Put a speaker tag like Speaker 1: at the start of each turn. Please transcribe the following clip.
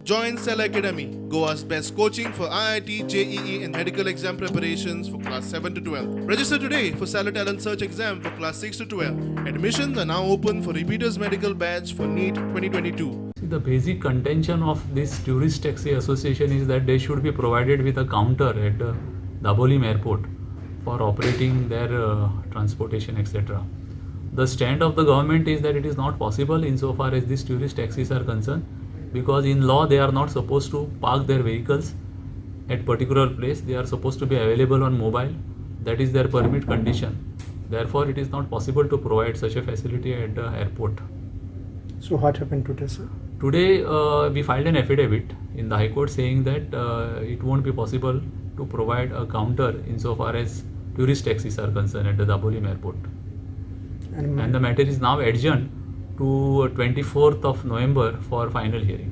Speaker 1: Join Cell Academy, Goa's best coaching for IIT, JEE and medical exam preparations for class 7 to 12. Register today for Cell Talent Search exam for class 6 to 12. Admissions are now open for repeaters medical batch for NEET 2022.
Speaker 2: See, the basic contention of this Tourist Taxi Association is that they should be provided with a counter at Dabolim airport for operating their transportation, etc. The stand of the government is that it is not possible insofar as these tourist taxis are concerned, because in law they are not supposed to park their vehicles at particular place. They are supposed to be available on mobile. That is their permit condition. Therefore, it is not possible to provide such a facility at the airport.
Speaker 3: So what happened today, sir?
Speaker 2: Today we filed an affidavit in the High Court saying that it won't be possible to provide a counter insofar as tourist taxis are concerned at the Dabolim airport. And the matter is now adjourned to 24th of November for final hearing.